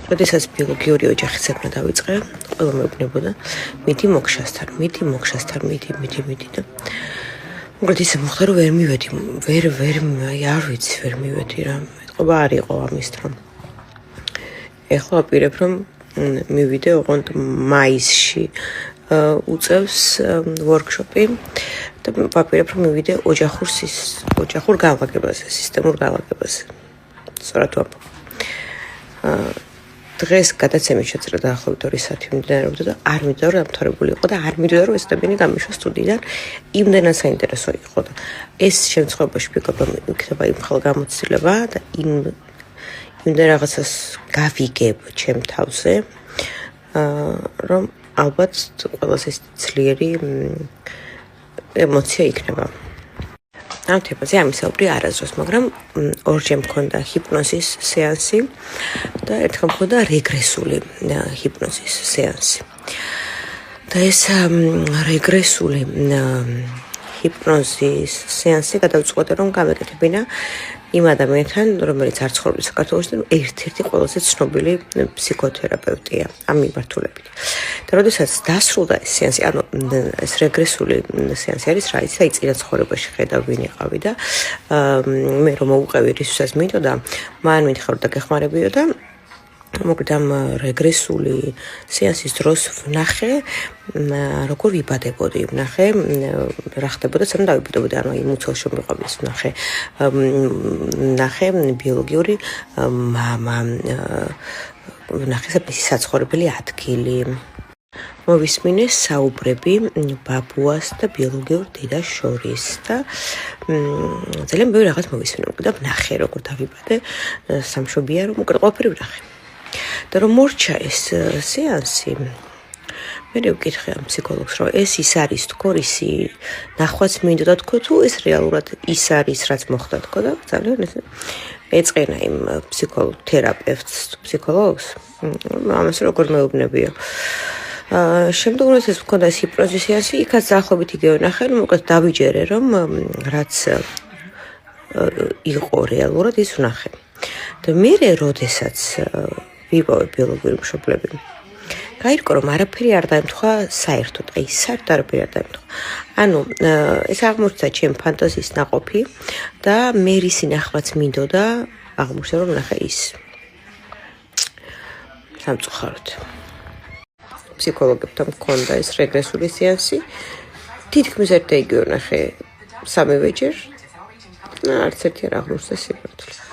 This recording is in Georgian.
როდესაც ბიოლოგიური ოჯახისებმა დავიწყე, ყველა მეუბნებოდა, მიდი მოგშასთან და უბრალოდ ისე მოხდა, რომ ვერ მივედი, არ ვიცი, ვერ მივედი რა. მეთყობა არ იყო ამის დრო. ეხლა ვაპირებ, რომ მივიდე, ოღონდ მაისში უწევს ვორქშოპი და ვაპირებ, რომ მივიდე ოჯახურ განლაგებაზე, სისტემურ განლაგებაზე. სწორად ვამბობ. დღეს გადაცემის შეწირა დაახლოებით 2 საათი მიმდინარეობდა და არ მინდოდა რომ დამთავრებული იყო და არ მინდოდა რომ ეს ადამიანი გამიშვა სტუდიიდან, იმდენად საინტერესო იყო და ეს შემთხვევაში ვიგებ რომ იქნება იმ ხალ გამოცდილება და იმდენ რაღაცას გავიგებ ჩემ თავზე, რომ ალბათ ყველაზე ძლიერი ემოცია იქნება. ამ თემაზე ამისაუბრი არასდროს, მაგრამ ორჯერ მქონდა ჰიპნოზის სეანსი და ერთხელ მქონდა რეგრესული ჰიპნოზის სეანსი. და ეს რეგრესული ჰიპნოზის სეანსი გადავწყვეტე, რომ გამეკეთებინა იმ ადამიანთან, რომელიც არ ცხოვრობს საქართველოში და ერთ-ერთი ყველაზე ცნობილი ფსიქოთერაპევტია ამ მიმართულებით. და როდესაც დასრულდა ეს სეანსი, ანუ ეს რეგრესული სეანსი არის რა იცი, აი წინა ცხოვრებაში ხედავ ვინ იყავი და მე რომ მოვუყევი რისთვისაც მინდოდა, მან მითხარ და გეხმარებიო და მოკლედ ამ რეგრესული სეანსის დროს ვნახე, როგორ ვიბადებოდი, ვნახე რა ხდებოდა, სამ დავიბადებოდი, ანუ იმ უცხოს შემოყვების ვნახე ბიოლოგიური მამა, ვნახე საცხოვრებელი ადგილი. მოვისმინე საუბრები ბაბუას და ბიოლოგიურ დედას შორის და ძალიან ბევრი რაღაც მოვისმინე და ვნახე როგორ დავიბადე, სამშობია რომ უკეთ ყოფილი ვნახე. და რომ მორჩა ეს სეანსი, მე ვკითხე ამ ფსიქოლოგს, რომ ეს ის არის თქო, ისი ნახვაც მინდოდა თქო, თუ ეს რეალურად ის არის, რაც მოხდა თქო და ძალიან ეწყენა იმ ფსიქოლოგს, ამას როგორ მეუბნებიო. შემდგომ როდესაც მქონდა ეს ჰიპნოზის სეანსი, იქაც დაახლოებით იგივე ვნახე, რომ უკეთ დავიჯერე, რომ რაც იყო რეალურად ის ვნახე. და მე როდესაც ვიპოვე ბიოლოგიური მშობლები, გაირკვა, რომ არაფერი არ დაემთხვა საერთოდ, აი საერთოდ არაფერი არ დაემთხვა. ანუ ეს აღმოჩნდა ჩემ ფანტაზიის ნაყოფი და მე რისი ნახვაც მინდოდა, აღმოჩნდა რომ ნახე ის. სამწუხაროდ. ფსიქოლოგებთან მქონდა ეს რეგრესული სეანსი, თითქმის ერთ და იგივე ნახე 3 ვეჯერ, არც ერთი არ აღმოჩნდა სიკვდილი.